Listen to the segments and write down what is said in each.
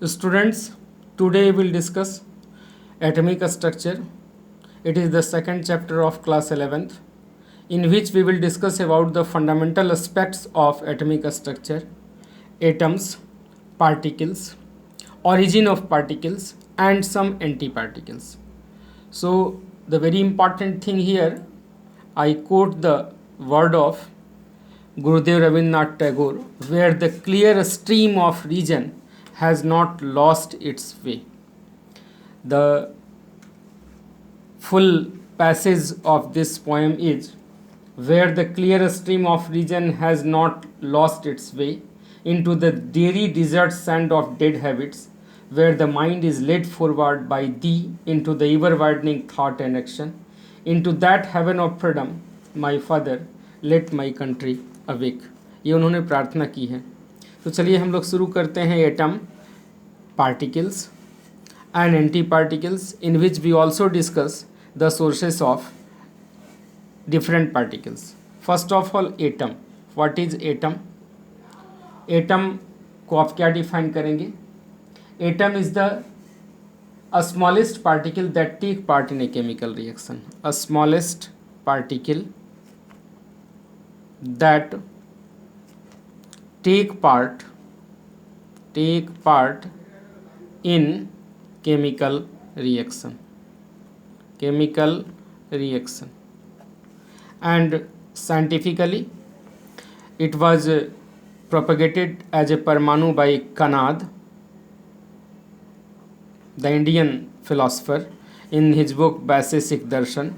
Students, today we will discuss atomic structure. It is the second chapter of class 11th, in which we will discuss about the fundamental aspects of atomic structure, atoms, particles, origin of particles, and some antiparticles. So the very important thing here, I quote the word of Gurudev Rabindranath Tagore, where the clear stream of reason has not lost its way. The full passage of this poem is, where the clear stream of reason has not lost its way into the dreary desert sand of dead habits, where the mind is led forward by thee into the ever widening thought and action, into that heaven of freedom, my father, let my country awake. ये उन्होंने प्रार्थना की है. तो चलिए हम लोग शुरू करते हैं atom, particles and antiparticles, in which we also discuss the sources of different particles. First of all, atom. What is atom? Atom को आप क्या define करेंगे? Atom is the smallest particle that take part in a chemical reaction. A smallest particle that take part in chemical reaction. And scientifically it was propagated as a Parmanu by Kanad, the Indian philosopher, in his book Vaiseshik Darshan.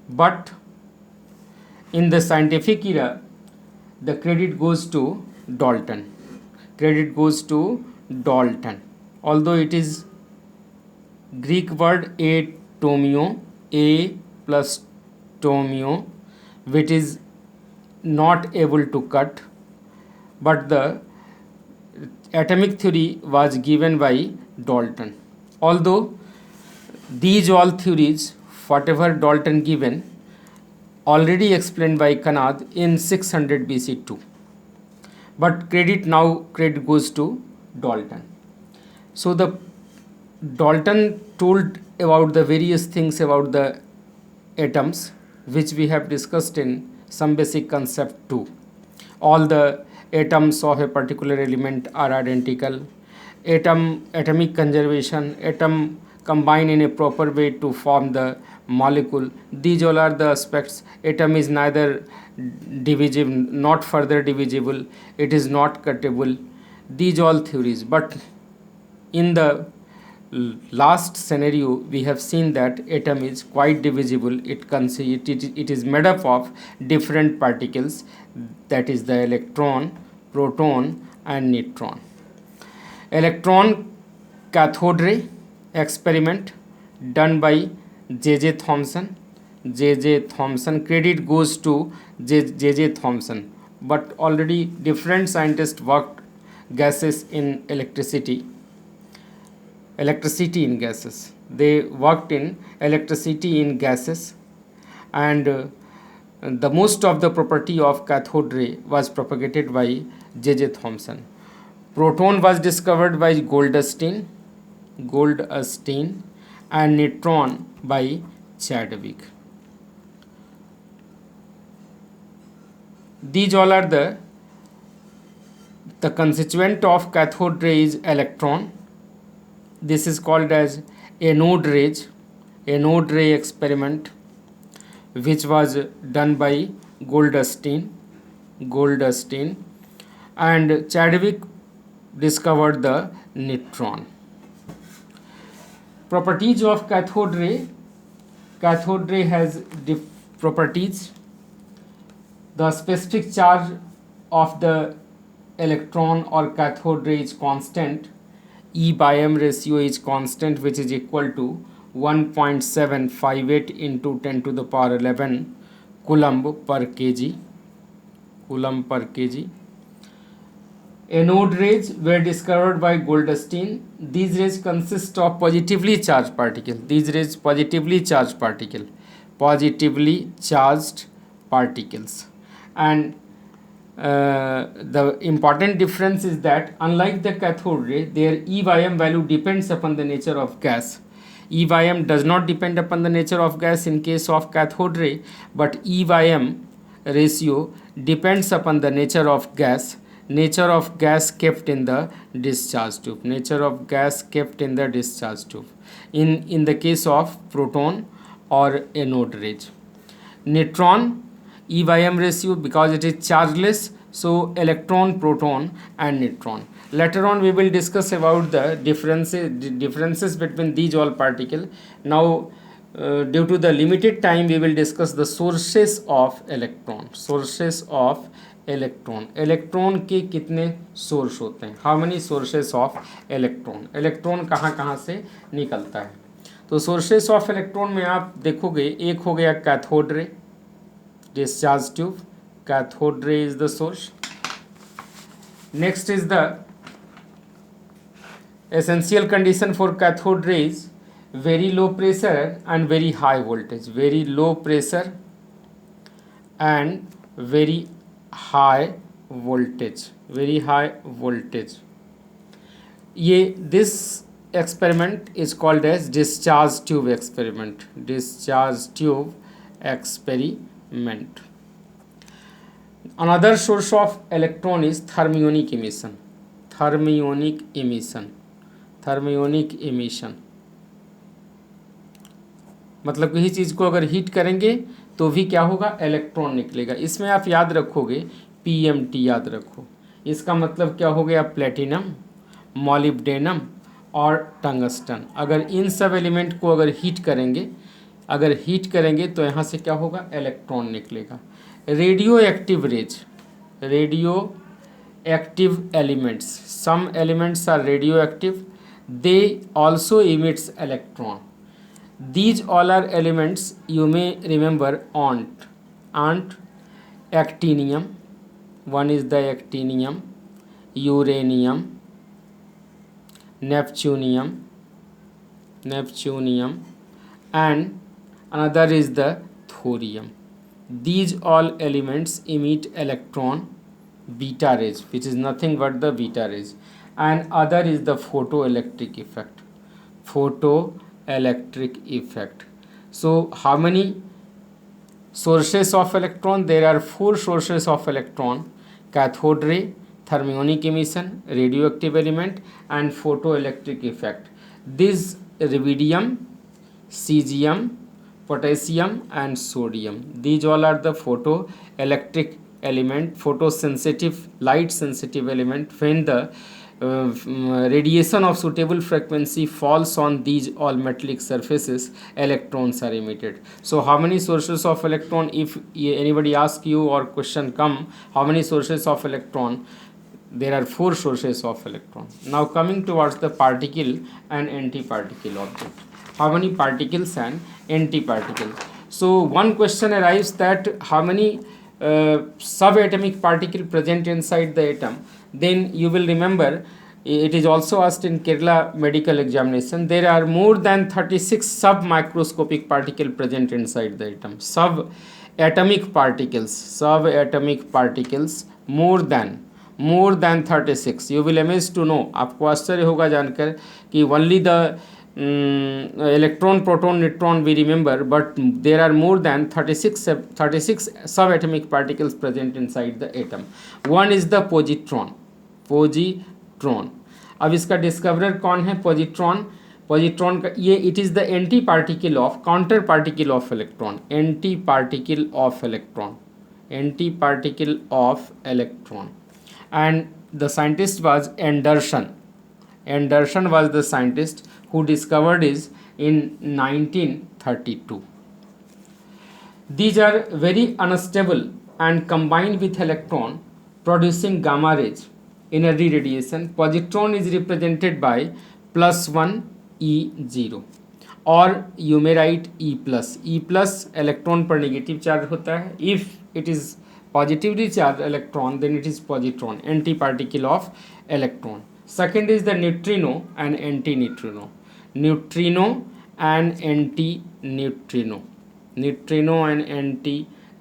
But in the scientific era, the credit goes to Dalton. Although it is Greek word atomio, a plus tomio, which is not able to cut, but the atomic theory was given by Dalton. Although these all theories, whatever Dalton given, already explained by Kanad in 600 BC too. But credit goes to Dalton. So the Dalton told about the various things about the atoms, which we have discussed in some basic concept too. All the atoms of a particular element are identical. Atomic conservation, atom combine in a proper way to form the molecule. These all are the aspects. Atom is neither divisible, not further divisible, it is not cuttable. These all theories. But in the last scenario, we have seen that atom is quite divisible. It is made up of different particles, that is the electron, proton and neutron. Electron cathode ray experiment done by J.J. Thomson. Credit goes to J.J. Thomson. But already different scientists worked gases in electricity in gases. They worked in electricity in gases, and the most of the property of cathode ray was propagated by J.J. Thomson. Proton was discovered by Goldstein, and neutron by Chadwick. These all are the constituent of cathode ray is electron. This is called as anode ray experiment, which was done by Goldstein, and Chadwick discovered the neutron. Properties of cathode ray. Cathode ray has properties. The specific charge of the electron or cathode ray is constant. E by m ratio is constant, which is equal to 1.758 into 10 to the power 11 coulomb per kg. Anode rays were discovered by Goldstein. These rays consist of positively charged particles. Positively charged particles. And the important difference is that unlike the cathode ray, their E by m value depends upon the nature of gas. E by m does not depend upon the nature of gas in case of cathode ray, but E by m ratio depends upon the nature of gas. Nature of gas kept in the discharge tube. Nature of gas kept in the discharge tube. In the case of proton or anode rays. Neutron E by m ratio, because it is chargeless, so electron, proton and neutron. Later on we will discuss about the differences between these all particles. Now due to the limited time we will discuss the sources of electron. Sources of electron. electron के कितने source होते हैं? How many sources of electron? Electron कहाँ कहाँ से निकलता है? तो सोर्सेस ऑफ इलेक्ट्रॉन में आप देखोगे, एक हो गया cathode ray, discharge tube. Cathode ray is the source. Next is the essential condition for cathode rays: very low pressure and very high voltage. Very low pressure and very high voltage. Very high voltage. This experiment is called as discharge tube experiment. Discharge tube experiment. Another source of electron is thermionic emission. Thermionic emission. Thermionic emission मतलब किसी चीज़ को अगर heat करेंगे तो भी क्या होगा? Electron निकलेगा. इसमें आप याद रखोगे PMT याद रखो. इसका मतलब क्या हो गया? प्लेटिनम, मॉलिब्डेनम और टंगस्टन. अगर इन सब एलिमेंट को अगर हीट करेंगे तो यहाँ से क्या होगा? इलेक्ट्रॉन निकलेगा. Radioactive rays. Radioactive elements. Some elements are radioactive. They also emits electron. These all are elements you may remember. Ant, actinium, one is the actinium, uranium, neptunium, and another is the thorium. These all elements emit electron, beta rays, which is nothing but the beta rays, and other is the photoelectric effect. Photoelectric effect. So how many sources of electron? There are 4 sources of electron: cathode ray, thermionic emission, radioactive element and photoelectric effect. This rubidium, cesium, potassium and sodium, these all are the photoelectric element, photosensitive, light sensitive element. When the radiation of suitable frequency falls on these all metallic surfaces, electrons are emitted. So how many sources of electron? If anybody ask you or question come, how many sources of electron? There are 4 sources of electron. Now coming towards the particle and antiparticle object. How many particles and antiparticles? So one question arises that how many subatomic particle present inside the atom? Then you will remember, it is also asked in Kerala medical examination, there are more than 36 submicroscopic particle present inside the atom. Subatomic particles more than 36. You will amazed to know, आपको आश्चर्य होगा जानकर कि only the electron, proton, neutron we remember, but there are more than 36 subatomic particles present inside the atom. One is the positron. अब इसका discoverer कौन है? Positron का ये it is the anti particle of counter particle of electron. Anti particle of electron and the scientist was Anderson was the scientist who discovered it in 1932. These are very unstable and combined with electron producing gamma rays energy radiation. Positron is represented by +1 E0 or you may write E+. Electron पर negative charge होता है. If it is positively charged electron, then it is positron, antiparticle of electron. Second is the neutrino and antineutrino. Neutrino and antineutrino.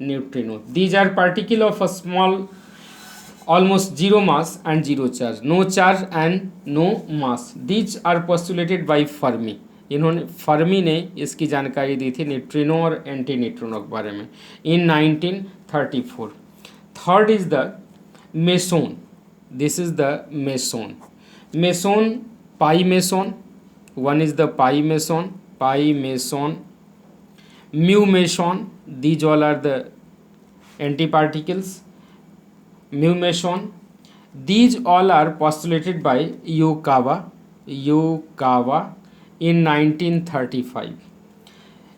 neutrino. These are particle of a small almost zero mass and zero charge, no charge and no mass. These are postulated by Fermi. इन्होंने Fermi ने इसकी जानकारी दी थी neutrino और anti neutrino के बारे में इन 1934. Third is the meson. This is the meson. Meson, pi meson. One is the pi meson, mu meson. These all are the antiparticles. Mu meson. These all are postulated by Yukawa in 1935.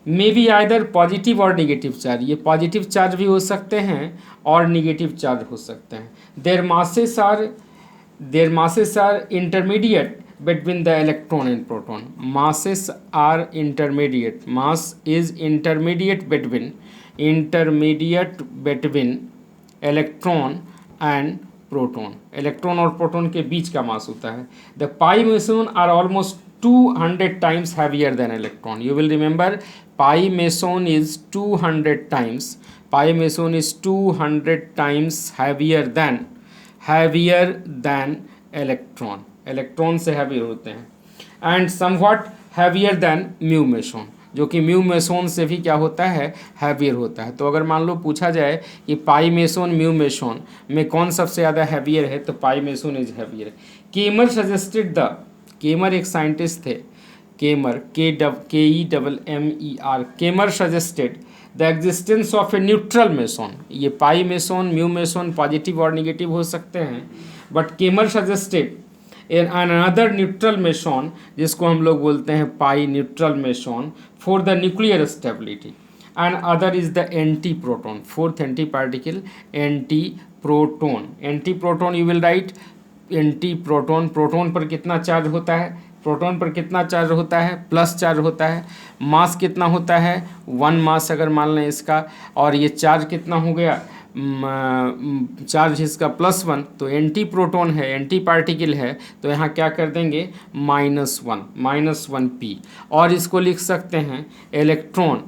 May be either positive और negative charge. ये positive charge भी हो सकते हैं और negative charge हो सकते हैं. Their masses are intermediate between the electron and proton. Masses are intermediate. Mass is intermediate between electron and proton. Electron और प्रोटॉन के बीच का मास होता है. The pi meson are almost 200 times heavier than electron. You will remember pi meson is 200 times. Pi meson is 200 times heavier than electron. Electron से heavier होते हैं. And somewhat heavier than mu meson, जो कि mu meson से भी क्या होता है, हैवियर होता है. तो अगर मान लो पूछा जाए कि पाई मेसोन म्यू मेसोन में कौन सबसे ज़्यादा हैवियर है, तो pi meson is heavier. Kemmer suggested the, Kemmer एक साइंटिस्ट थे, Kemmer KEMMER. Kemmer suggested the existence of a neutral meson. ये pi meson mu meson positive और निगेटिव हो सकते हैं, but Kemmer suggested another neutral meson, जिसको हम लोग बोलते हैं pi neutral meson, for the nuclear stability. And other is the anti proton. Fourth anti particle anti proton. Anti proton you will right anti proton. Proton पर कितना charge होता है, proton पर कितना चार्ज होता है, प्लस चार्ज होता है. मास कितना होता है, 1 मास अगर मान लें इसका, और ये चार्ज कितना हो गया, चार्ज इसका +1. तो एंटी प्रोटोन है, एंटी पार्टिकल है, तो यहाँ क्या कर देंगे, -1 p. और इसको लिख सकते हैं इलेक्ट्रॉन.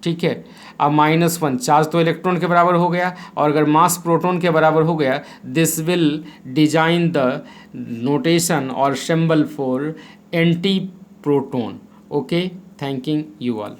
ठीक है, अब -1 चार्ज तो इलेक्ट्रॉन के बराबर हो गया, और अगर मास प्रोटॉन के बराबर हो गया, this will design the notation और symbol for anti proton. Okay, thanking you all.